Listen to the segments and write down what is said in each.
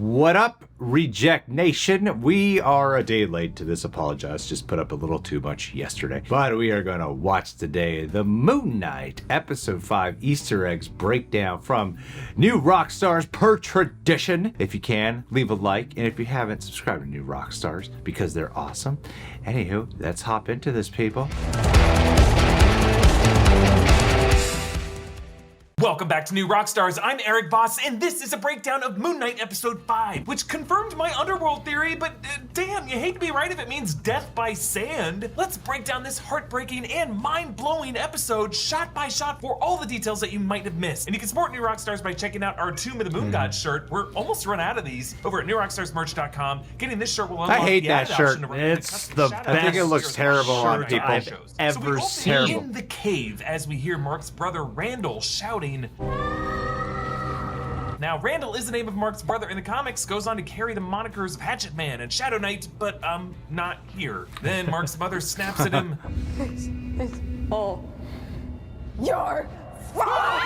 What up, Reject Nation? We are a day late to this. Apologize, just put up a little too much yesterday. But we are going to watch today the Moon Knight Episode 5 Easter eggs breakdown from New Rockstars per tradition. If you can, leave a like. And if you haven't, subscribe to New Rockstars because they're awesome. Anywho, let's hop into this, people. Welcome back to New Rockstars. I'm Eric Voss, and this is a breakdown of Moon Knight Episode 5, which confirmed my underworld theory, but damn, you hate to be right if it means death by sand. Let's break down this heartbreaking and mind-blowing episode shot by shot for all the details that you might have missed. And you can support New Rockstars by checking out our Tomb of the Moon God shirt. We're almost run out of these over at newrockstarsmerch.com. Getting this shirt will unlock I hate the that added shirt. option to recommend It's custom the shout-outs. I think it looks terrible on shirt people. I've ever So we open in the cave as we hear Marc's brother Randall shouting. Now, Randall is the name of Marc's brother in the comics, goes on to carry the monikers of Hatchet Man and Shadow Knight, but not here. Then Marc's mother snaps at him. It's all your fault!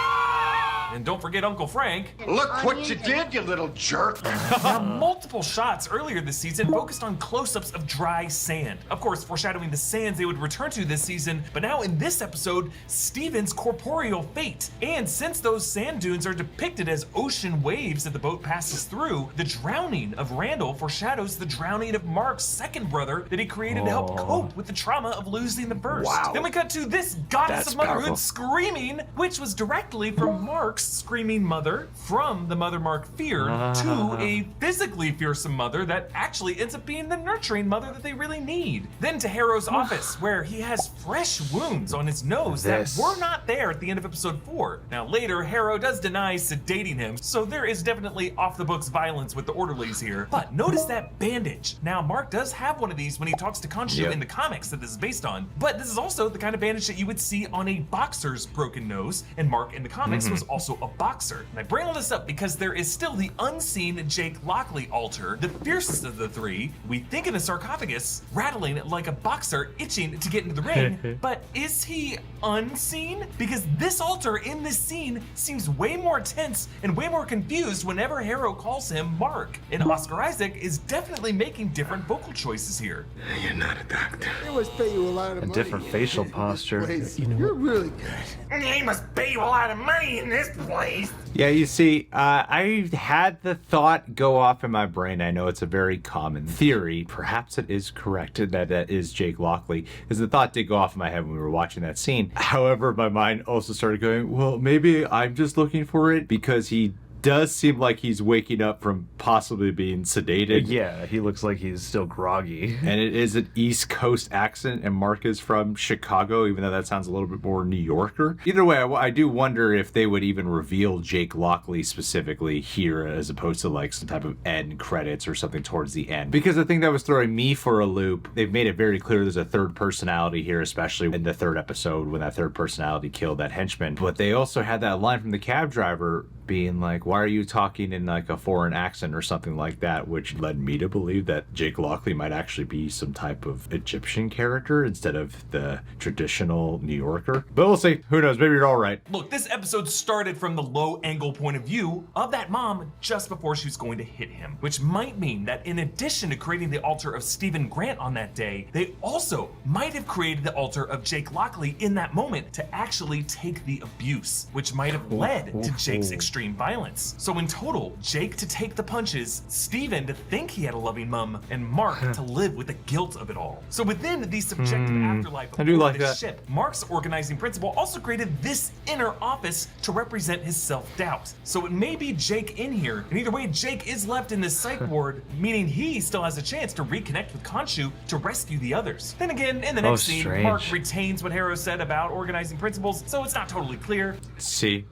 And don't forget Uncle Frank. Look what you did, you little jerk. Now, multiple shots earlier this season focused on close-ups of dry sand. Of course, foreshadowing the sands they would return to this season, but now in this episode, Steven's corporeal fate. And since those sand dunes are depicted as ocean waves that the boat passes through, the drowning of Randall foreshadows the drowning of Marc's second brother that he created to help cope with the trauma of losing the first. Wow. Then we cut to this goddess That's of motherhood powerful. screaming, which was directly from Marc's screaming mother, from the mother Marc feared, to a physically fearsome mother that actually ends up being the nurturing mother that they really need. Then to Harrow's office, where he has fresh wounds on his nose that were not there at the end of episode 4. Now later, Harrow does deny sedating him, so there is definitely off-the-books violence with the orderlies here. But notice that bandage. Now Marc does have one of these when he talks to Khonshu in the comics that this is based on, but this is also the kind of bandage that you would see on a boxer's broken nose, and Marc in the comics was also a boxer. And I bring all this up because there is still the unseen Jake Lockley altar, the fiercest of the three. We think in a sarcophagus, rattling like a boxer itching to get into the ring, but is he unseen? Because this altar in this scene seems way more tense and way more confused whenever Harrow calls him Marc. And Oscar Isaac is definitely making different vocal choices here. You're not a doctor. They must pay you a lot of money. different facial posture. Place. You're really good. They must pay you a lot of money in this place. Yeah, you see, I had the thought go off in my brain. I know it's a very common theory. Perhaps it is correct that is Jake Lockley, because the thought did go off in my head when we were watching that scene. However, my mind also started going, well, maybe I'm just looking for it because he does seem like he's waking up from possibly being sedated. Yeah, he looks like he's still groggy. And it is an East Coast accent, and Marc is from Chicago, even though that sounds a little bit more New Yorker. Either way, I do wonder if they would even reveal Jake Lockley specifically here as opposed to like some type of end credits or something towards the end. Because the thing that was throwing me for a loop, they've made it very clear there's a third personality here, especially in the third episode when that third personality killed that henchman. But they also had that line from the cab driver being like, why are you talking in like a foreign accent or something like that, which led me to believe that Jake Lockley might actually be some type of Egyptian character instead of the traditional New Yorker. But we'll see. Who knows? Maybe you're all right. Look, this episode started from the low angle point of view of that mom just before she was going to hit him, which might mean that in addition to creating the altar of Stephen Grant on that day, they also might have created the altar of Jake Lockley in that moment to actually take the abuse, which might have led to Jake's extreme violence. So in total, Jake to take the punches, Steven to think he had a loving mom, and Marc to live with the guilt of it all. So within the subjective afterlife I do of like this that. ship, Marc's organizing principle also created this inner office to represent his self-doubt. So it may be Jake in here, and either way, Jake is left in this psych ward, meaning he still has a chance to reconnect with Khonshu to rescue the others. Then again, in the next scene, strange. Marc retains what Harrow said about organizing principles, so it's not totally clear. See,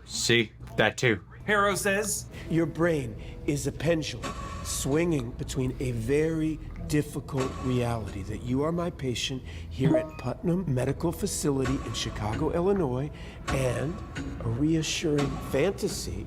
that too. Harrow says, Your brain is a pendulum swinging between a very difficult reality that you are my patient here at Putnam Medical Facility in Chicago, Illinois, and a reassuring fantasy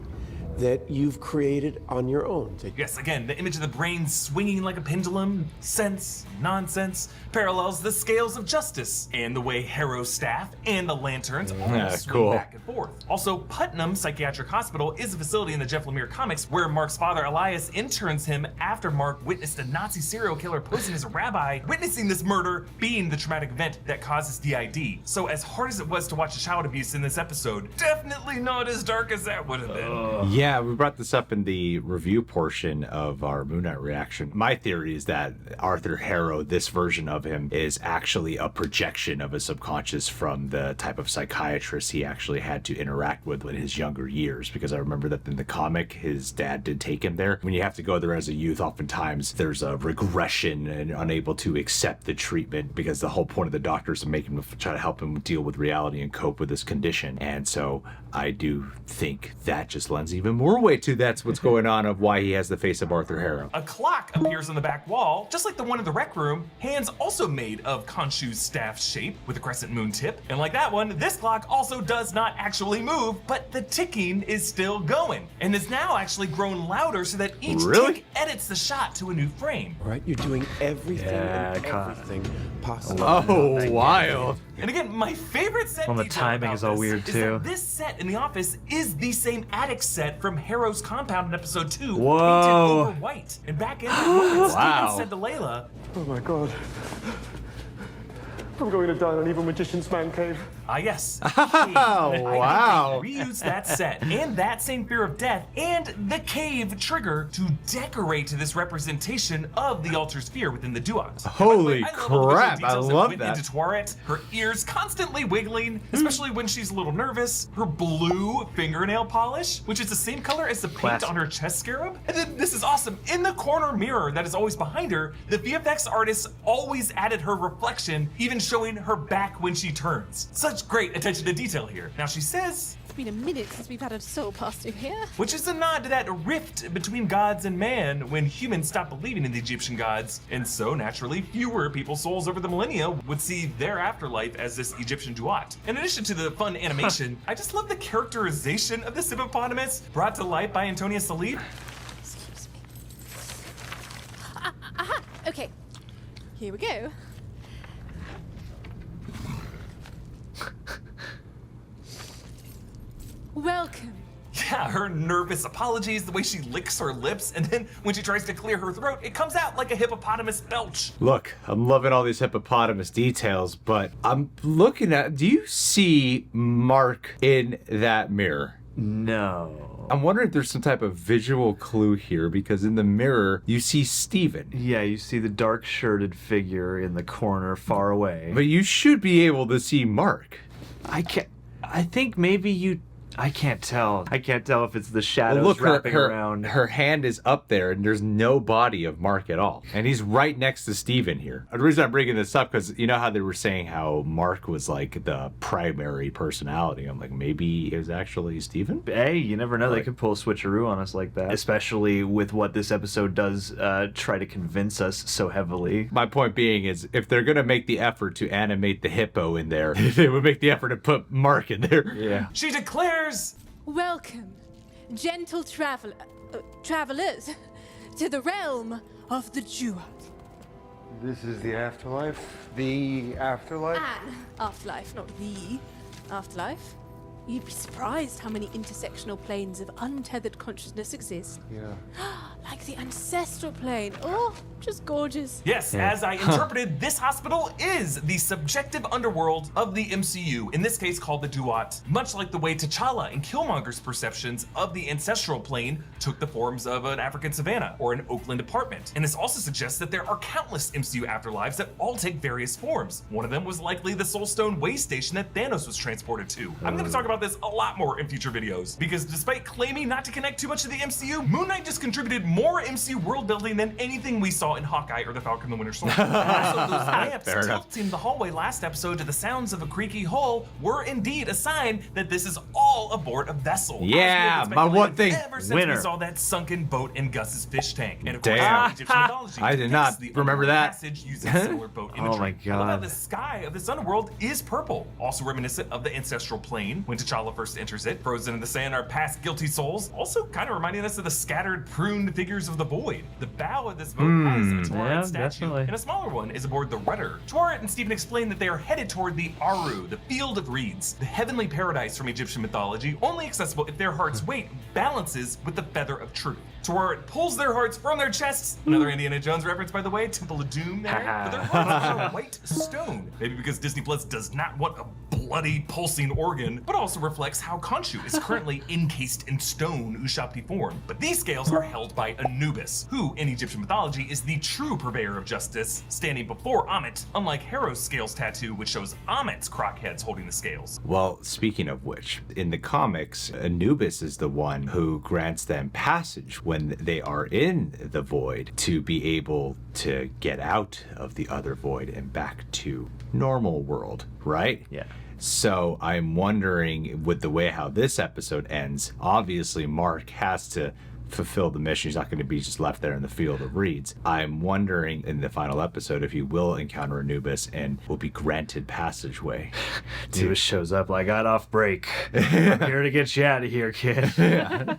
that you've created on your own. Yes, again, the image of the brain swinging like a pendulum, sense, nonsense, parallels the scales of justice, and the way Harrow's staff and the lanterns all swing back and forth. Also, Putnam Psychiatric Hospital is a facility in the Jeff Lemire comics where Mark's father Elias interns him after Mark witnessed a Nazi serial killer posing as a rabbi, witnessing this murder being the traumatic event that causes DID. So as hard as it was to watch the child abuse in this episode, definitely not as dark as that would have been. Yeah, we brought this up in the review portion of our Moon Knight reaction. My theory is that Arthur Harrow, this version of him, is actually a projection of his subconscious from the type of psychiatrist he actually had to interact with in his younger years. Because I remember that in the comic, his dad did take him there. When you have to go there as a youth, oftentimes there's a regression and unable to accept the treatment because the whole point of the doctor is to make him try to help him deal with reality and cope with this condition. And so I do think that just lends even more weight to that's what's going on of why he has the face of Arthur Harrow. A clock appears on the back wall, just like the one in the rec room, hands also made of Khonshu's staff shape with a crescent moon tip. And like that one, this clock also does not actually move, but the ticking is still going and has now actually grown louder so that each tick edits the shot to a new frame. All right, you're doing everything and everything possible. Oh, wild. And again, my favorite set Well, the detail timing about is all this weird, is too. that this set in the office is the same attic set from Harrow's compound in episode 2, Whoa. painted over white. And back in that moment, Wow. Steven said to Layla, Oh my god. I'm going to die in an evil magician's man cave. yes. Wow. I think they reused that set and that same fear of death and the cave trigger to decorate this representation of the altar sphere within the Duat. Holy I love all the visual crap, I details love went that. Into Taweret, her ears constantly wiggling, especially when she's a little nervous. Her blue fingernail polish, which is the same color as the paint Classic. on her chest scarab. And then this is awesome. In the corner mirror that is always behind her, the VFX artist always added her reflection, even showing her back when she turns. Such great attention to detail here. Now she says, It's been a minute since we've had a soul pass through here. which is a nod to that rift between gods and man when humans stopped believing in the Egyptian gods, and so naturally fewer people's souls over the millennia would see their afterlife as this Egyptian Duat. In addition to the fun animation, I just love the characterization of this hippopotamus brought to life by Antonia Salib. Excuse me. Aha! Okay. Here we go. Welcome. Yeah, her nervous apologies, the way she licks her lips, and then when she tries to clear her throat, it comes out like a hippopotamus belch. Look, I'm loving all these hippopotamus details, but I'm looking at, do you see Mark in that mirror? No. I'm wondering if there's some type of visual clue here, because in the mirror, you see Steven. Yeah, you see the dark shirted figure in the corner far away. But you should be able to see Mark. I think maybe you... I can't tell. I can't tell if it's the shadows Look, wrapping around. her hand is up there, and there's no body of Mark at all. And he's right next to Steven here. The reason I'm bringing this up, because you know how they were saying how Mark was like the primary personality. I'm like, maybe it was actually Steven? Hey, you never know. They could pull a switcheroo on us like that. Especially with what this episode does try to convince us so heavily. My point being is, if they're going to make the effort to animate the hippo in there, they would make the effort to put Mark in there. Yeah. She declares, Welcome, gentle travelers, to the realm of the Duat. This is the afterlife? The afterlife? An afterlife, not the afterlife. You'd be surprised how many intersectional planes of untethered consciousness exist. Yeah. Like the ancestral plane. Oh, just gorgeous. yes, as I interpreted, this hospital is the subjective underworld of the MCU, in this case called the Duat, much like the way T'Challa and Killmonger's perceptions of the ancestral plane took the forms of an African savannah or an Oakland apartment. And this also suggests that there are countless MCU afterlives that all take various forms. One of them was likely the Soulstone way station that Thanos was transported to. I'm going to talk about this a lot more in future videos, because despite claiming not to connect too much to the MCU, Moon Knight just contributed more MCU world building than anything we saw saw in Hawkeye or the Falcon and the Winter Soldier. Also, those lamps Fair enough. tilting the hallway last episode to the sounds of a creaky hull were indeed a sign that this is all aboard a vessel. Yeah, As we have been my one speculating thing. ever since Winner. we saw that sunken boat in Gus's fish tank. And of course, Damn. Egyptian mythology I did depicts not the remember underwater that. passage using similar boat imagery. Oh my I love how God. the sky of this underworld is purple, also reminiscent of the ancestral plane when T'Challa first enters it. Frozen in the sand are past guilty souls, also kind of reminding us of the scattered, pruned figures of the void. The bow of this boat has a Taweret yeah, statue, definitely. and a smaller one is aboard the rudder. Taweret and Steven explain that they are headed toward the Aru, the field of reeds, the heavenly paradise from Egyptian mythology, only accessible if their heart's weight balances with the feather of truth. Taweret pulls their hearts from their chests. Another Indiana Jones reference, by the way, Temple of Doom there. But their hearts are white stone. Maybe because Disney Plus does not want a bloody, pulsing organ, but also reflects how Khonshu is currently encased in stone Ushabti form. But these scales are held by Anubis, who in Egyptian mythology is the true purveyor of justice, standing before Amit, unlike Harrow's scales tattoo, which shows Amit's croc heads holding the scales. Well, speaking of which, in the comics, Anubis is the one who grants them passage when they are in the void to be able to get out of the other void and back to normal world, right? Yeah. So I'm wondering, with the way how this episode ends, obviously Mark has to fulfill the mission. He's not going to be just left there in the field of reeds. I'm wondering in the final episode if he will encounter Anubis and will be granted passageway. Anubis shows up like, got off break. I'm here to get you out of here, kid.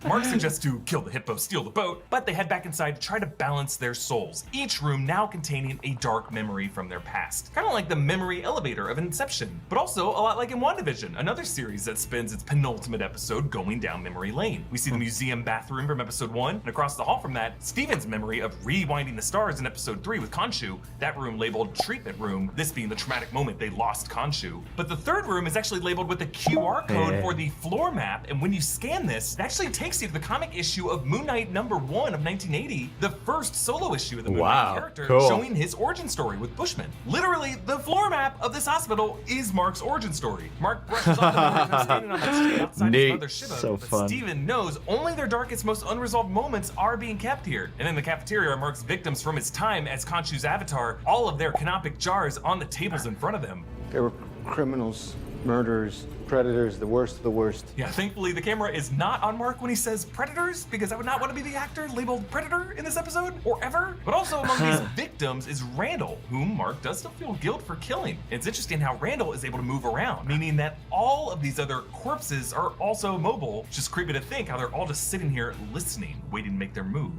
Mark suggests to kill the hippo, steal the boat, but they head back inside to try to balance their souls, each room now containing a dark memory from their past. Kind of like the memory elevator of Inception, but also a lot like in WandaVision, another series that spends its penultimate episode going down memory lane. We see the museum bathroom from episode 1, and across the hall from that, Steven's memory of rewinding the stars in episode 3 with Khonshu, that room labeled treatment room, this being the traumatic moment they lost Khonshu. But the third room is actually labeled with a QR code for the floor map, and when you scan this, it actually takes you to the comic issue of Moon Knight #1 of 1980, the first solo issue of the Moon Knight character, cool. showing his origin story with Bushman. Literally, the floor map of this hospital is Mark's origin story. Mark brushes off the memory of him standing on that street outside his Neat. mother Shiva, So but fun. Steven knows only their darkest, most unresolved moments are being kept here. And in the cafeteria are Mark's victims from his time as Khonshu's avatar, all of their canopic jars on the tables in front of them. They were criminals, murderers, predators, the worst of the worst. Yeah, thankfully the camera is not on Mark when he says predators, because I would not want to be the actor labeled predator in this episode, or ever. But also among these victims is Randall, whom Mark does still feel guilt for killing. And it's interesting how Randall is able to move around, meaning that all of these other corpses are also mobile. It's just creepy to think how they're all just sitting here listening, waiting to make their move.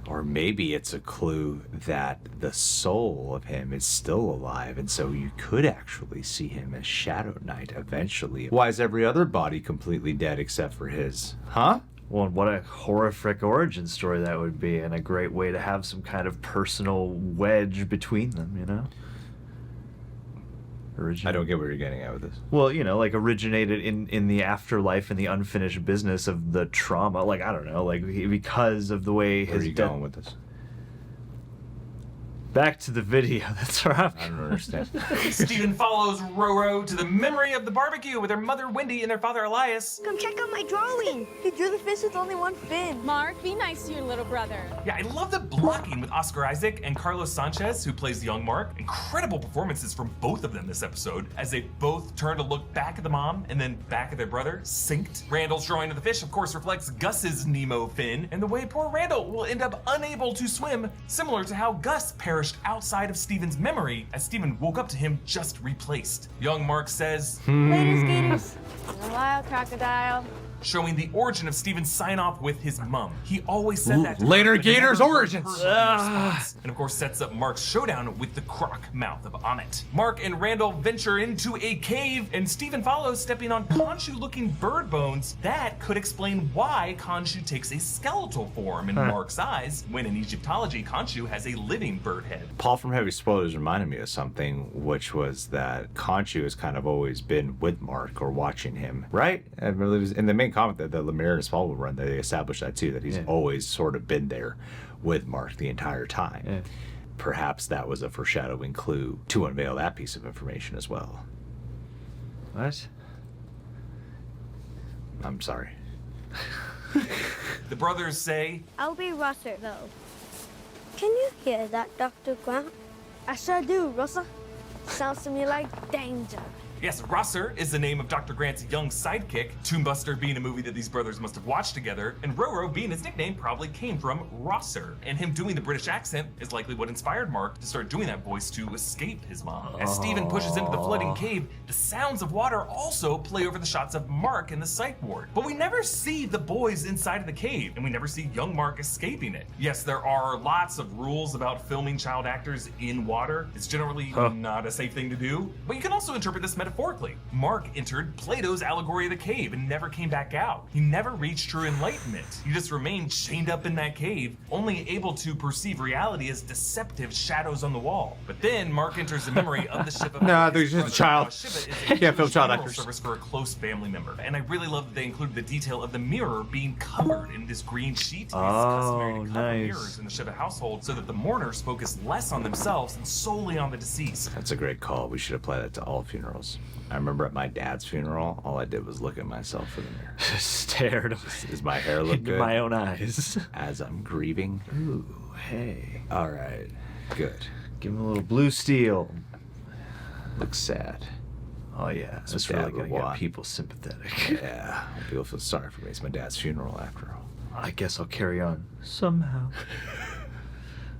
Or maybe it's a clue that the soul of him is still alive, and so you could actually see him as Shadow Knight eventually. Why is every other body completely dead except for his? Huh? Well, what a horrific origin story that would be, and a great way to have some kind of personal wedge between them, you know? I don't get what you're getting at with this. Well, you know, like originated in the afterlife and the unfinished business of the trauma. Like, I don't know, like because of the way Where are his you going with this? Back to the video. That's where I'm I don't understand. Steven follows Roro to the memory of the barbecue with their mother Wendy and their father Elias. Come check out my drawing. He drew the fish with only one fin. Mark, be nice to your little brother. Yeah, I love the blocking with Oscar Isaac and Carlos Sanchez, who plays young Mark. Incredible performances from both of them this episode, as they both turn to look back at the mom and then back at their brother, synced. Randall's drawing of the fish, of course, reflects Gus's Nemo fin, and the way poor Randall will end up unable to swim, similar to how Gus perished outside of Steven's memory, as Steven woke up to him just replaced. Young Mark says, Later, skaters. A wild crocodile. showing the origin of Steven's sign-off with his mom. He always said that to Later her, but Gators never origins. heard her response. And of course sets up Mark's showdown with the croc mouth of Amit. Mark and Randall venture into a cave, and Steven follows, stepping on Khonshu-looking bird bones. That could explain why Khonshu takes a skeletal form in Mark's eyes, when in Egyptology, Khonshu has a living bird head. Paul from Heavy Spoilers reminded me of something, which was that Khonshu has kind of always been with Mark or watching him, right? I mean, it was in the main comic that the Lemire and Smallwood run, they established that too, that he's always sort of been there with Mark the entire time. Yeah. Perhaps that was a foreshadowing clue to unveil that piece of information as well. What? I'm sorry. The brothers say, I'll be Rosser, though. Can you hear that, Dr. Grant? I sure do, Rosa. Sounds to me like danger. Yes, Rosser is the name of Dr. Grant's young sidekick, Tombbuster being a movie that these brothers must have watched together, and Roro being his nickname probably came from Rosser. And him doing the British accent is likely what inspired Marc to start doing that voice to escape his mom. As Steven pushes into the flooding cave, the sounds of water also play over the shots of Marc in the psych ward. But we never see the boys inside of the cave, and we never see young Marc escaping it. Yes, there are lots of rules about filming child actors in water. It's generally not a safe thing to do, but you can also interpret this metaphorically. Marc entered Plato's allegory of the cave and never came back out. He never reached true enlightenment. He just remained chained up in that cave, only able to perceive reality as deceptive shadows on the wall. But then Marc enters the memory of the Shiva. No, there's just a child. Can't film child actors. Service for a close family member. And I really love that they included the detail of the mirror being covered in this green sheet. It's customary to cover mirrors in the Shiva household so that the mourners focus less on themselves and solely on the deceased. That's a great call. We should apply that to all funerals. I remember at my dad's funeral, all I did was look at myself in the mirror. Stared Does my hair look into good? my own eyes. As I'm grieving. Ooh, hey. All right, good. Give him a little blue steel. Looks sad. Oh yeah, that's Dad really would gonna get want. people sympathetic. Yeah, people feel sorry for me. It's my dad's funeral after all. I guess I'll carry on somehow.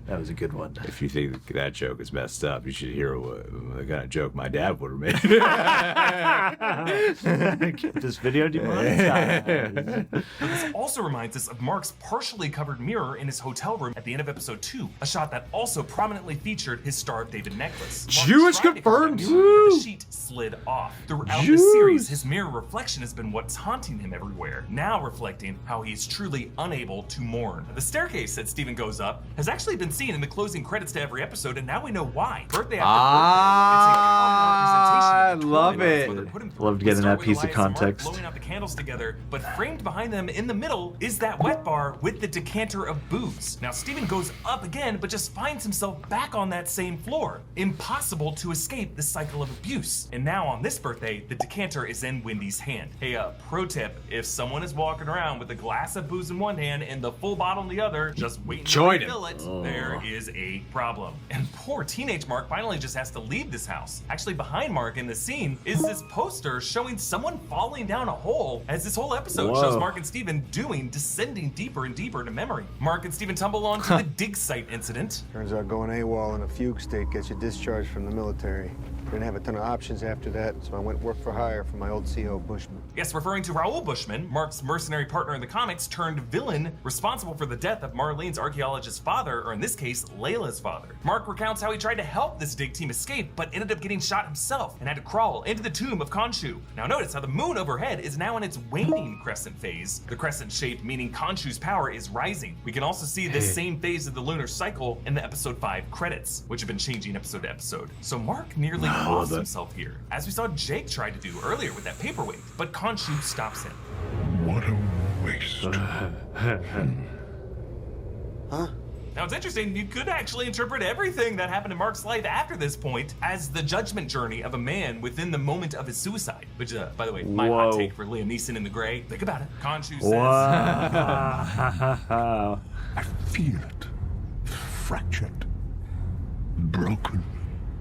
That was a good one. If you think that joke is messed up, you should hear what the kind of joke my dad would have made. Get this video demonetized. This also reminds us of Marc's partially covered mirror in his hotel room at the end of episode 2, a shot that also prominently featured his Star of David necklace. Marc Jewish tried to cover that confirmed. mirror, but the sheet slid off. Throughout the series, his mirror reflection has been what's haunting him everywhere, now reflecting how he's truly unable to mourn. The staircase that Steven goes up has actually been seen in the closing credits to every episode, and now we know why. Birthday after birthday, it's a representation of the love torment it. where they're put him through. Loved We getting start that with piece of Elias and Marc context. blowing out the candles together, but framed behind them in the middle is that wet bar with the decanter of booze. Now Steven goes up again, but just finds himself back on that same floor. Impossible to escape the cycle of abuse. And now on this birthday, the decanter is in Wendy's hand. Hey, pro tip, if someone is walking around with a glass of booze in one hand and the full bottle in the other, just waiting to Join him. refill it, there is a problem. And poor teenage Marc finally just has to leave this house. Actually, behind Marc in the scene is this poster showing someone falling down a hole, as this whole episode shows Marc and Steven descending deeper and deeper into memory. Marc and Steven tumble onto the dig site incident. Turns out going AWOL in a fugue state gets you discharged from the military. Didn't have a ton of options after that, so I went work for hire for my old CO Bushman. Yes, referring to Raoul Bushman, Marc's mercenary partner in the comics turned villain, responsible for the death of Marlene's archaeologist father, or in this case, Layla's father. Marc recounts how he tried to help this dig team escape, but ended up getting shot himself and had to crawl into the tomb of Khonshu. Now notice how the moon overhead is now in its waning crescent phase, the crescent shape meaning Khonshu's power is rising. We can also see this same phase of the lunar cycle in the episode 5 credits, which have been changing episode to episode. So Marc nearly lost himself here, as we saw Jake try to do earlier with that paperweight, but Khonshu stops him. What a waste. Huh? Now it's interesting, you could actually interpret everything that happened in Marc's life after this point as the judgment journey of a man within the moment of his suicide. Which, by the way, my hot take for Liam Neeson in The Gray. Think about it. Khonshu says... Wow. I feel it. Fractured. Broken.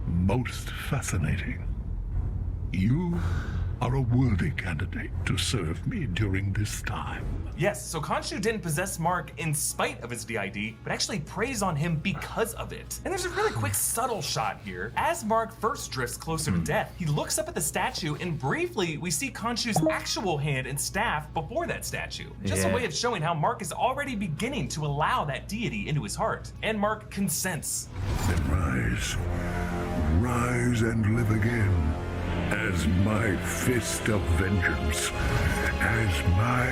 Most fascinating. You are a worthy candidate to serve me during this time. Yes, so Khonshu didn't possess Marc in spite of his DID, but actually preys on him because of it. And there's a really quick subtle shot here. As Marc first drifts closer to death, he looks up at the statue, and briefly we see Khonshu's actual hand and staff before that statue. Just a way of showing how Marc is already beginning to allow that deity into his heart. And Marc consents. Then rise. Rise and live again. As my fist of vengeance. As my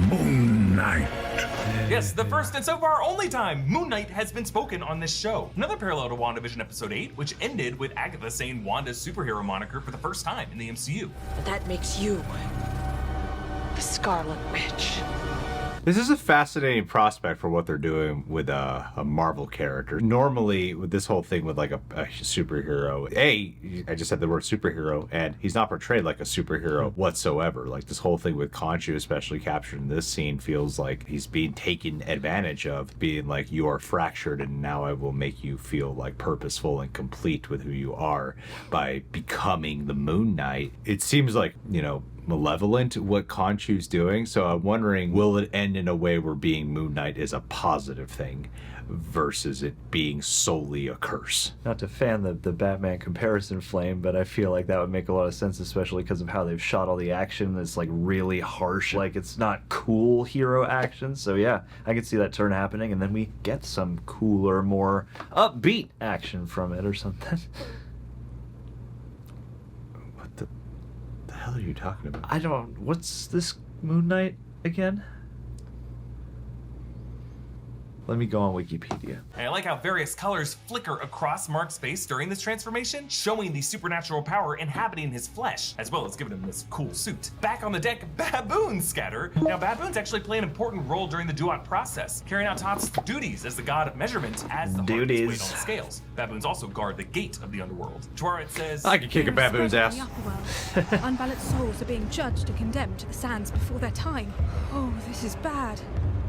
Moon Knight. Yes, the first and so far only time Moon Knight has been spoken on this show. Another parallel to WandaVision episode 8, which ended with Agatha saying Wanda's superhero moniker for the first time in the MCU. But that makes you the Scarlet Witch. This is a fascinating prospect for what they're doing with a Marvel character. Normally, with this whole thing with like a superhero, I just said the word superhero, and he's not portrayed like a superhero whatsoever. Like this whole thing with Khonshu, especially captured in this scene, feels like he's being taken advantage of, being like, you are fractured and now I will make you feel like purposeful and complete with who you are by becoming the Moon Knight. It seems like, you know, malevolent what Khonshu's doing, so I'm wondering, will it end in a way where being Moon Knight is a positive thing versus it being solely a curse? Not to fan the Batman comparison flame, but I feel like that would make a lot of sense, especially because of how they've shot all the action. It's like really harsh, like it's not cool hero action. So yeah, I could see that turn happening, and then we get some cooler, more upbeat action from it or something. What the hell are you talking about? I don't. What's this Moon Knight again? Let me go on Wikipedia. And I like how various colors flicker across Mark's face during this transformation, showing the supernatural power inhabiting his flesh, as well as giving him this cool suit. Back on the deck, Baboons scatter. Now, Baboons actually play an important role during the Duat process, carrying out Tot's duties as the god of measurement as the heart is weighed on the scales. Baboons also guard the gate of the underworld. Taweret says, I could kick a baboon's ass. Unbalanced souls are being judged and condemned to the sands before their time. Oh, this is bad.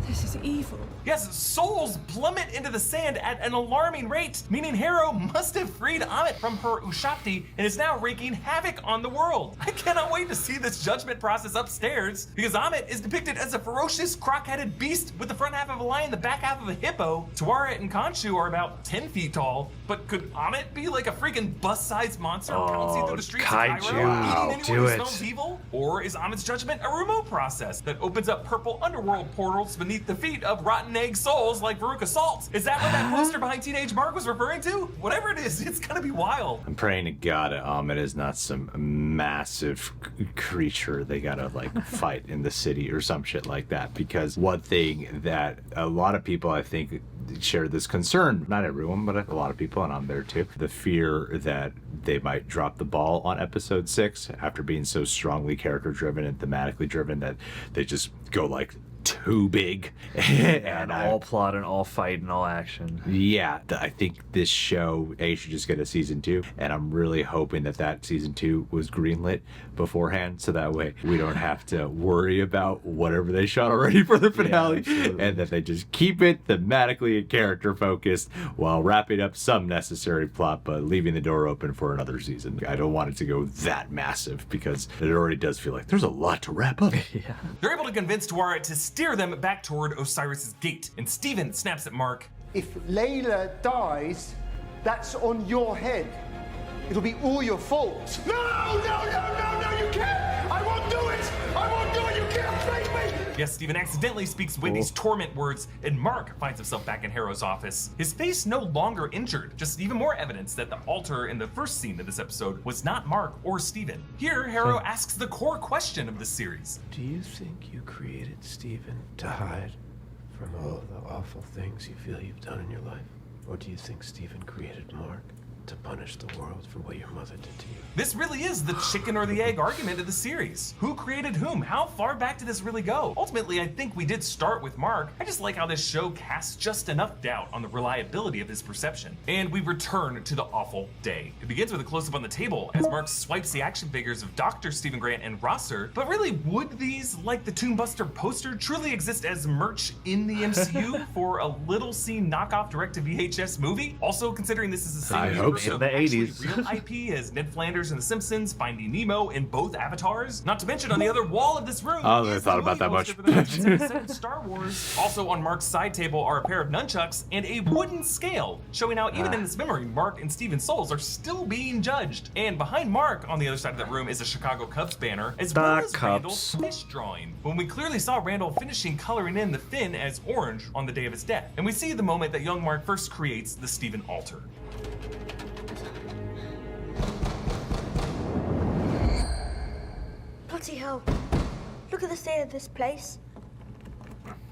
This is evil. Yes, souls plummet into the sand at an alarming rate, meaning Harrow must have freed Amit from her Ushapti and is now wreaking havoc on the world. I cannot wait to see this judgment process upstairs, because Amit is depicted as a ferocious, croc-headed beast with the front half of a lion, the back half of a hippo. Taweret and Khonshu are about 10 feet tall, but could Amit be like a freaking bus-sized monster pouncing through the streets of Cairo, eating anyone who smells evil? Or is Amit's judgment a remote process that opens up purple underworld portals beneath the feet of rotten egg souls like Veruca Salt? Is that what that poster behind Teenage Mark was referring to? Whatever it is, it's gonna be wild. I'm praying to God Amit is not some massive creature they gotta like fight in the city or some shit like that, because one thing that a lot of people I think share this concern, not everyone, but a lot of people, and I'm there too, the fear that they might drop the ball on episode 6 after being so strongly character driven and thematically driven that they just go like too big and all plot and all fight and all action. Yeah, I think this show should just get a season 2, and I'm really hoping that season 2 was greenlit beforehand, so that way we don't have to worry about whatever they shot already for the finale, and that they just keep it thematically and character focused while wrapping up some necessary plot but leaving the door open for another season. I don't want it to go that massive, because it already does feel like there's a lot to wrap up. Yeah. They're able to convince Taweret to steer them back toward Osiris's gate, and Steven snaps at Mark. If Layla dies, that's on your head. It'll be all your fault. No, you can't! I won't do it! You can't break me! Yes, Steven accidentally speaks Whitney's torment words, and Mark finds himself back in Harrow's office. His face no longer injured, just even more evidence that the altar in the first scene of this episode was not Mark or Steven. Here, Harrow asks the core question of this series. Do you think you created Steven to hide from all the awful things you feel you've done in your life? Or do you think Steven created Mark to punish the world for what your mother did to you? This really is the chicken or the egg argument of the series. Who created whom? How far back did this really go? Ultimately, I think we did start with Mark. I just like how this show casts just enough doubt on the reliability of his perception. And we return to the awful day. It begins with a close-up on the table as Mark swipes the action figures of Dr. Stephen Grant and Rosser. But really, would these, like the Toonbuster poster, truly exist as merch in the MCU for a little scene knockoff direct-to-VHS movie? Also, considering this is the same universe in of the actually 80s. real IP as Ned Flanders in The Simpsons, Finding Nemo in both Avatars. Not to mention on the other wall of this room. I don't think I thought about that much. Star Wars. Also on Mark's side table are a pair of nunchucks and a wooden scale, showing how even in this memory, Mark and Steven's souls are still being judged. And behind Mark, on the other side of that room, is a Chicago Cubs banner, as well as Randall's fish drawing, when we clearly saw Randall finishing coloring in the fin as orange on the day of his death. And we see the moment that young Mark first creates the Steven altar. Bloody hell. Look at the state of this place.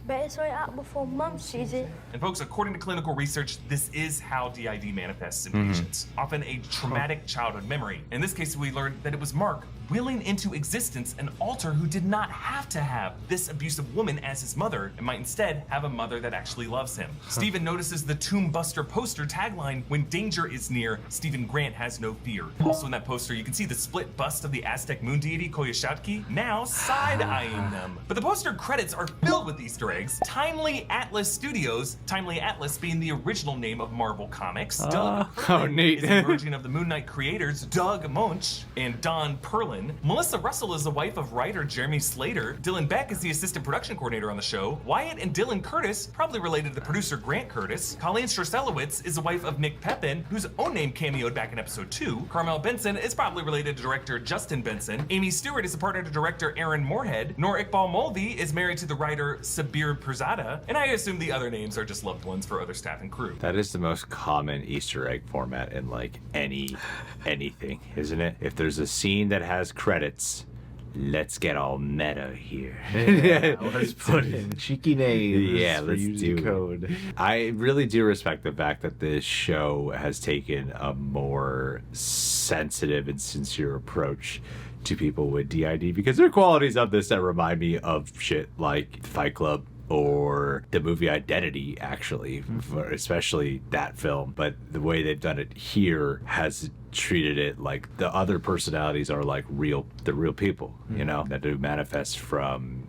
Better sort it out before Mum sees it. And folks, according to clinical research, this is how DID manifests in patients. Often a traumatic childhood memory. In this case, we learned that it was Mark willing into existence an alter who did not have to have this abusive woman as his mother and might instead have a mother that actually loves him. Steven notices the Tomb Buster poster tagline, "When danger is near, Stephen Grant has no fear." Also in that poster, you can see the split bust of the Aztec moon deity Coyolxauhqui now side-eyeing them. But the poster credits are filled with Easter eggs. Timely Atlas Studios, Timely Atlas being the original name of Marvel Comics. Doug Perlin neat. is a version of the Moon Knight creators Doug Moench and Don Perlin. Melissa Russell is the wife of writer Jeremy Slater. Dylan Beck is the assistant production coordinator on the show. Wyatt and Dylan Curtis, probably related to the producer Grant Curtis. Colleen Strzelowitz is the wife of Nick Pepin, whose own name cameoed back in episode 2. Carmel Benson is probably related to director Justin Benson. Amy Stewart is a partner to director Aaron Moorhead. Nor Iqbal Molvi is married to the writer Sabir Pirzada. And I assume the other names are just loved ones for other staff and crew. That is the most common Easter egg format in like anything, isn't it? If there's a scene that has credits, let's get all meta here. Yeah, let's put in cheeky names. Yeah, for let's using do code. it. I really do respect the fact that this show has taken a more sensitive and sincere approach to people with DID, because there are qualities of this that remind me of shit like Fight Club or the movie Identity, actually, especially that film. But the way they've done it here has treated it like the other personalities are like the real people, you know, that do manifest from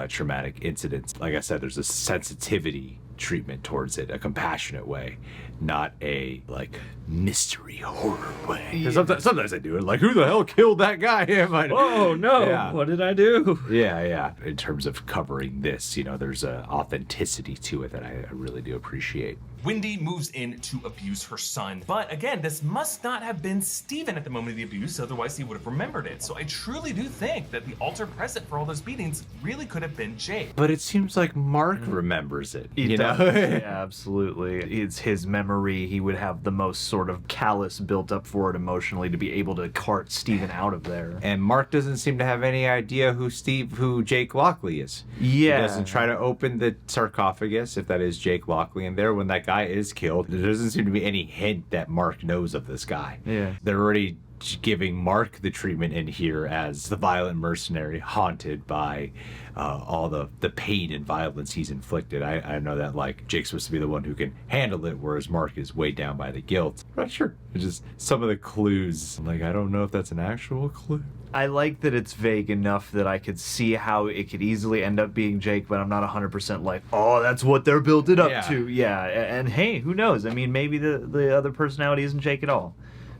traumatic incidents. Like I said, there's a sensitivity treatment towards it, a compassionate way, not a like mystery horror way. Yeah. Sometimes I do it like, who the hell killed that guy? Oh no, Yeah. what did I do? Yeah. In terms of covering this, you know, there's an authenticity to it that I really do appreciate. Wendy moves in to abuse her son. But again, this must not have been Steven at the moment of the abuse, otherwise he would have remembered it. So I truly do think that the altar present for all those beatings really could have been Jake. But it seems like Mark remembers it. He know? does. Yeah, absolutely. It's his memory. He would have the most sort of callus built up for it emotionally to be able to cart Steven out of there. And Mark doesn't seem to have any idea who Jake Lockley is. Yeah. He doesn't try to open the sarcophagus, if that is Jake Lockley in there, when that guy is killed. There doesn't seem to be any hint that Mark knows of this guy. Yeah. They're already giving Mark the treatment in here as the violent mercenary haunted by all the pain and violence he's inflicted. I know that like Jake's supposed to be the one who can handle it, whereas Mark is weighed down by the guilt. I'm not sure. It's just some of the clues. Like, I don't know if that's an actual clue. I like that it's vague enough that I could see how it could easily end up being Jake, but I'm not 100% like, oh, that's what they're built it up to. Yeah, and hey, who knows? I mean, maybe the other personality isn't Jake at all.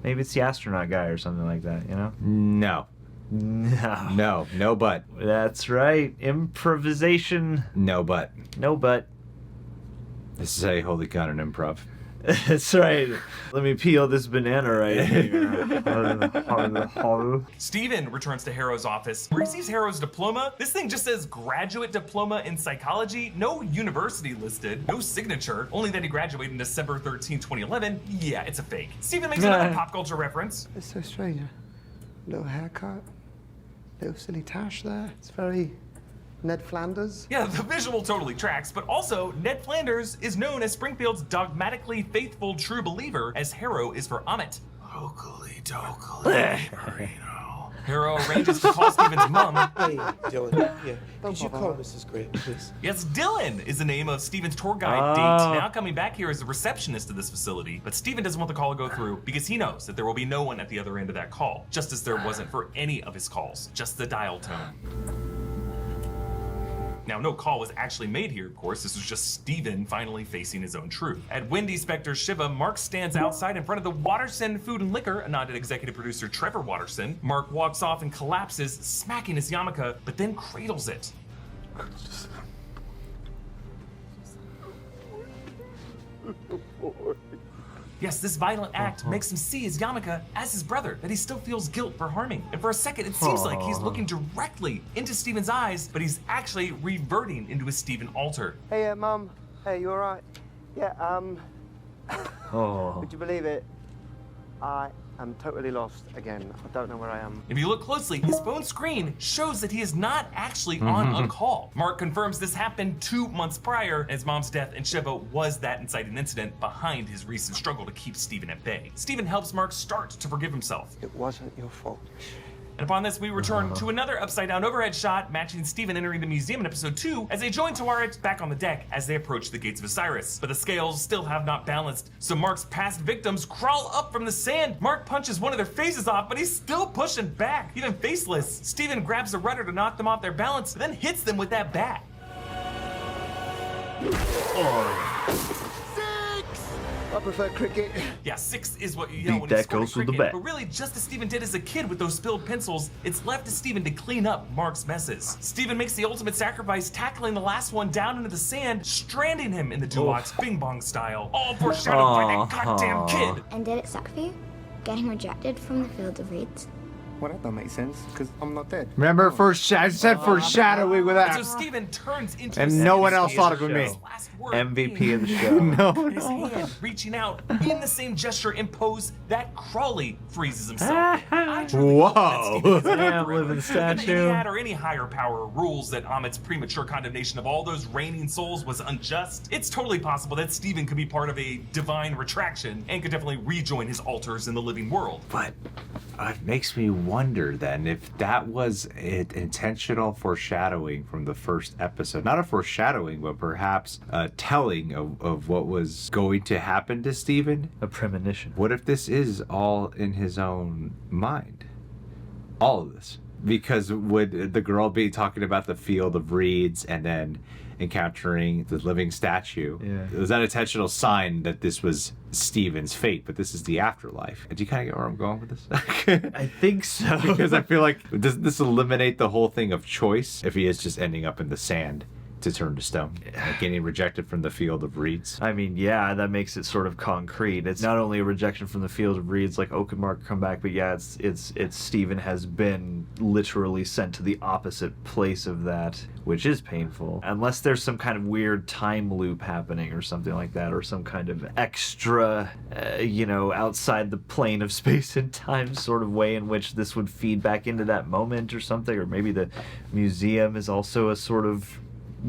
Maybe it's the astronaut guy or something like that, you know? No. No but. That's right. Improvisation. No but. No but. This is how you hold the gun in improv. That's right. Let me peel this banana right here. Steven returns to Harrow's office, where he sees Harrow's diploma. This thing just says graduate diploma in psychology, no university listed, no signature, only that he graduated on December 13, 2011. Yeah, it's a fake. Steven makes another pop culture reference. It's so strange. Little haircut, little silly tash there. It's very Ned Flanders. Yeah, the visual totally tracks, but also Ned Flanders is known as Springfield's dogmatically faithful true believer, as Harrow is for Amit. Okily dokily. Harrow arranges to call Steven's mom. Hey, Dylan. Yeah. Could you call Mrs. Grant, please? Yes, Dylan is the name of Steven's tour guide, Date, now coming back here as the receptionist of this facility. But Steven doesn't want the call to go through because he knows that there will be no one at the other end of that call, just as there wasn't for any of his calls, just the dial tone. Now, no call was actually made here, of course. This was just Steven finally facing his own truth. At Wendy Spector's Shiva, Mark stands outside in front of the Watterson Food and Liquor, a nod to executive producer Trevor Watterson. Mark walks off and collapses, smacking his yarmulke, but then cradles it. Yes, this violent act makes him see his yarmulke as his brother that he still feels guilt for harming. And for a second, it seems like he's looking directly into Steven's eyes, but he's actually reverting into his Steven alter. Hey, Mum. Hey, you all right? Yeah, Oh. Would you believe it? I am totally lost again. I don't know where I am. If you look closely, his phone screen shows that he is not actually on a call. Mark confirms this happened 2 months prior, and his mom's death in Shiva was that inciting incident behind his recent struggle to keep Steven at bay. Steven helps Mark start to forgive himself. It wasn't your fault. And upon this, we return to another upside-down overhead shot, matching Steven entering the museum in episode 2 as they join Taweret back on the deck as they approach the gates of Osiris. But the scales still have not balanced, so Marc's past victims crawl up from the sand. Marc punches one of their faces off, but he's still pushing back, even faceless. Steven grabs the rudder to knock them off their balance, then hits them with that bat. I prefer cricket. Yeah, 6 is what you yell when Beat you that score goes in to the cricket. bat. But really, just as Steven did as a kid with those spilled pencils, it's left to Steven to clean up Marc's messes. Steven makes the ultimate sacrifice, tackling the last one down into the sand, stranding him in the Duat's Bing Bong style. All foreshadowed by that goddamn kid. And did it suck for you? Getting rejected from the field of reeds? Well, that don't make sense, because I'm not dead. Remember, I said foreshadowing with And that. so Steven turns into And a no one savage else thought of his me. last word MVP of the being show. No, his hand reaching out in the same gesture and pose that Crawley freezes himself. I truly hope that Whoa. Steven is alive Damn, forever. living And statue. the Iliad or any higher power rules that Amit's premature condemnation of all those reigning souls was unjust. It's totally possible that Steven could be part of a divine retraction and could definitely rejoin his altars in the living world. But it makes me wonder then if that was an intentional foreshadowing from the first episode. Not a foreshadowing, but perhaps a telling of what was going to happen to Steven. A premonition. What if this is all in his own mind? All of this. Because would the girl be talking about the field of reeds and then encountering the living statue? Yeah. Was that an intentional sign that this was Steven's fate, but this is the afterlife? Do you kind of get where I'm going with this? I think so. Because I feel like, doesn't this eliminate the whole thing of choice if he is just ending up in the sand to turn to stone, like getting rejected from the field of reeds? I mean, yeah, that makes it sort of concrete. It's not only a rejection from the field of reeds, like Oak and Mark come back, but yeah, it's Steven has been literally sent to the opposite place of that, which is painful. Unless there's some kind of weird time loop happening or something like that, or some kind of extra, outside the plane of space and time sort of way in which this would feed back into that moment or something, or maybe the museum is also a sort of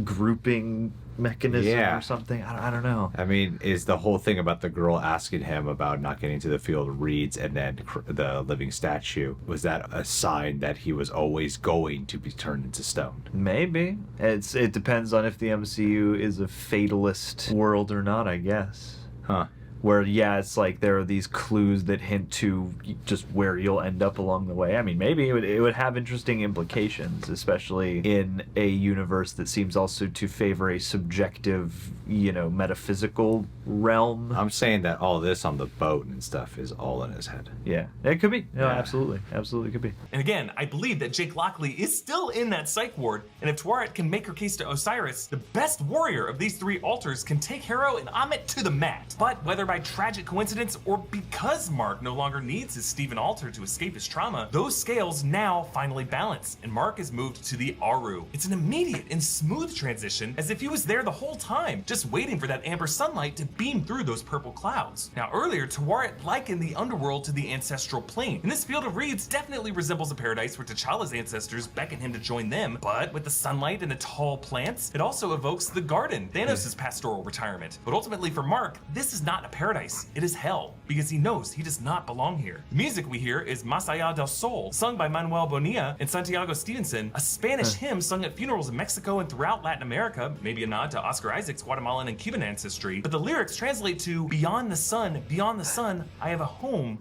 grouping mechanism or something. I don't know. I mean, is the whole thing about the girl asking him about not getting to the field of reeds and then the living statue, was that a sign that he was always going to be turned into stone? Maybe. It depends on if the MCU is a fatalist world or not, I guess. Huh. Where, yeah, it's like there are these clues that hint to just where you'll end up along the way. I mean, maybe it would have interesting implications, especially in a universe that seems also to favor a subjective, metaphysical realm. I'm saying that all this on the boat and stuff is all in his head. Yeah, it could be. No, Yeah. absolutely. Absolutely could be. And again, I believe that Jake Lockley is still in that psych ward, and if Taweret can make her case to Osiris, the best warrior of these 3 altars can take Harrow and Amit to the mat. But whether by tragic coincidence or because Marc no longer needs his Steven altar to escape his trauma, those scales now finally balance, and Marc is moved to the Aru. It's an immediate and smooth transition, as if he was there the whole time, just waiting for that amber sunlight to beam through those purple clouds. Now earlier, Tawaret likened the underworld to the ancestral plane, and this field of reeds definitely resembles a paradise where T'Challa's ancestors beckon him to join them, but with the sunlight and the tall plants, it also evokes the garden, Thanos' pastoral retirement. But ultimately for Marc, this is not a paradise, it is hell, because he knows he does not belong here. The music we hear is Más Allá del Sol, sung by Manuel Bonilla and Santiago Stevenson, a Spanish hymn sung at funerals in Mexico and throughout Latin America, maybe a nod to Oscar Isaac's Guatemalan and Cuban ancestry, but the lyrics translate to beyond the sun, I have a home,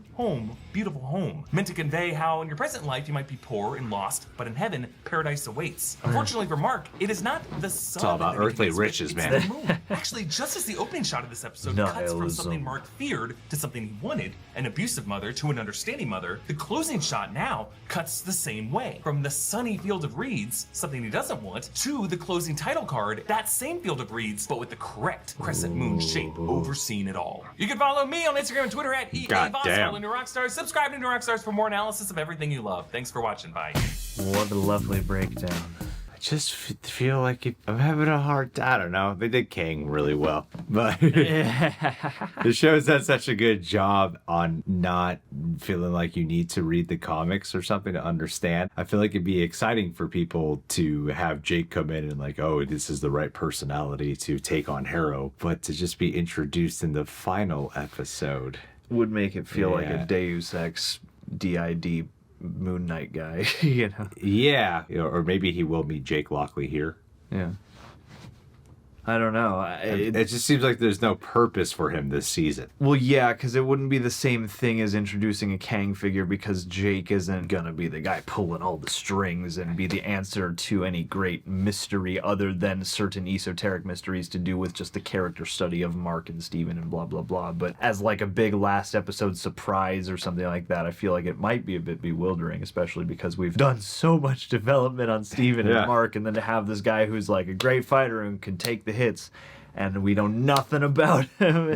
beautiful home, meant to convey how in your present life you might be poor and lost, but in heaven, paradise awaits. Unfortunately for Marc, it is not the sun. It's all about that he earthly connects with, riches, it's man. the moon. Actually, just as the opening shot of this episode cuts from something Marc feared to something he wanted, an abusive mother to an understanding mother, the closing shot now cuts the same way. From the sunny field of reeds, something he doesn't want, to the closing title card, that same field of reeds, but with the correct crescent moon shape, overseeing it all. You can follow me on Instagram and Twitter at Goddamn. Follow New Rockstars. Subscribe to New Rockstars for more analysis of everything you love. Thanks for watching. Bye. What a lovely breakdown. I just feel like I'm having a hard time. I don't know. They did Kang really well, but the show's done such a good job on not feeling like you need to read the comics or something to understand. I feel like it'd be exciting for people to have Jake come in and like, oh, this is the right personality to take on Harrow, but to just be introduced in the final episode Would make it feel like Yeah. a Deus Ex DID Moon Knight guy, you know? Yeah, or maybe he will meet Jake Lockley here. Yeah. I don't know. It just seems like there's no purpose for him this season. Well, yeah, because it wouldn't be the same thing as introducing a Kang figure, because Jake isn't gonna be the guy pulling all the strings and be the answer to any great mystery other than certain esoteric mysteries to do with just the character study of Marc and Steven and blah, blah, blah. But as like a big last episode surprise or something like that, I feel like it might be a bit bewildering, especially because we've done so much development on Steven and Marc, and then to have this guy who's like a great fighter and can take the hits and we know nothing about him,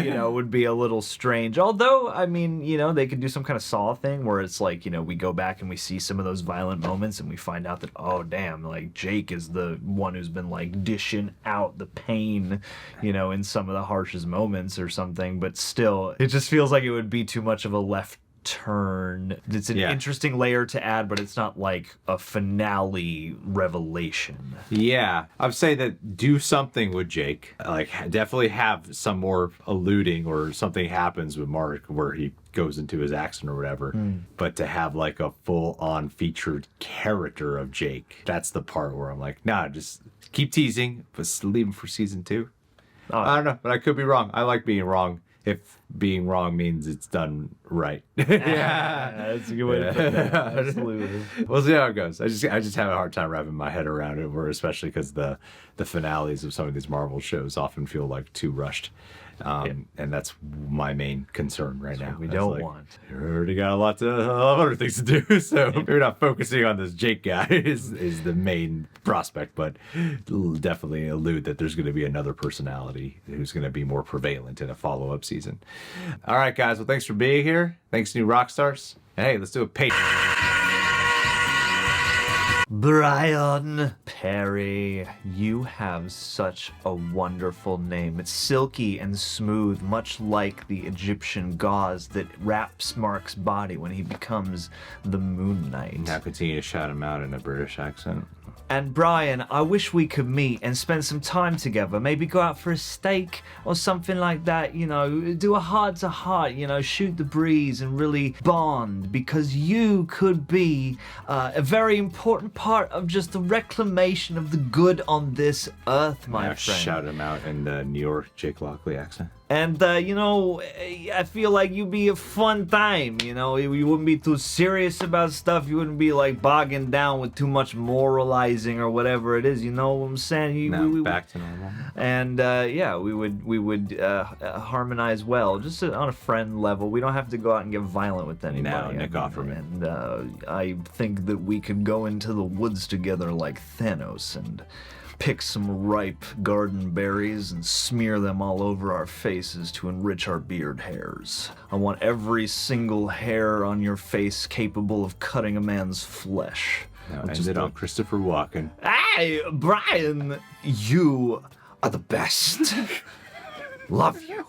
you know, would be a little strange. Although, I mean, you know, they could do some kind of Saw thing where it's like, you know, we go back and we see some of those violent moments and we find out that, oh, damn, like, Jake is the one who's been, like, dishing out the pain, you know, in some of the harshest moments or something. But still, it just feels like it would be too much of a left turn. It's an interesting layer to add, but it's not like a finale revelation. Yeah, I'm saying that do something with Jake. Like, definitely have some more alluding or something happens with Marc where he goes into his accent or whatever. But to have like a full-on featured character of Jake, that's the part where I'm like, nah, just keep teasing, but leave him for season 2. I don't know, but I could be wrong. I like being wrong. If being wrong means it's done right. That's a good way to put that. Absolutely. We'll see how it goes. I just have a hard time wrapping my head around it, especially because the finales of some of these Marvel shows often feel like too rushed. And that's my main concern right now. We don't want. You already got a lot of other things to do, so we're not focusing on this Jake guy is the main prospect, but definitely allude that there's going to be another personality who's going to be more prevalent in a follow-up season. All right, guys. Well, thanks for being here. Thanks, new rock stars. Hey, let's do a Patreon. Brian Perry, you have such a wonderful name. It's silky and smooth, much like the Egyptian gauze that wraps Marc's body when he becomes the Moon Knight. Now continue to shout him out in a British accent. And Brian, I wish we could meet and spend some time together. Maybe go out for a steak or something like that, you know, do a heart-to-heart, you know, shoot the breeze and really bond, because you could be a very important part of just the reclamation of the good on this earth, my friend. Shout him out in the New York Jake Lockley accent. And, you know, I feel like you'd be a fun time, you know? You wouldn't be too serious about stuff. You wouldn't be, like, bogging down with too much moralizing or whatever it is, you know what I'm saying? Back to normal. And, yeah, we would harmonize well, just on a friend level. We don't have to go out and get violent with anybody. No, Nick Offerman. And I think that we could go into the woods together like Thanos and pick some ripe garden berries and smear them all over our faces to enrich our beard hairs. I want every single hair on your face capable of cutting a man's flesh. Now end it on Christopher Walken. Hey, Brian, you are the best. Love you.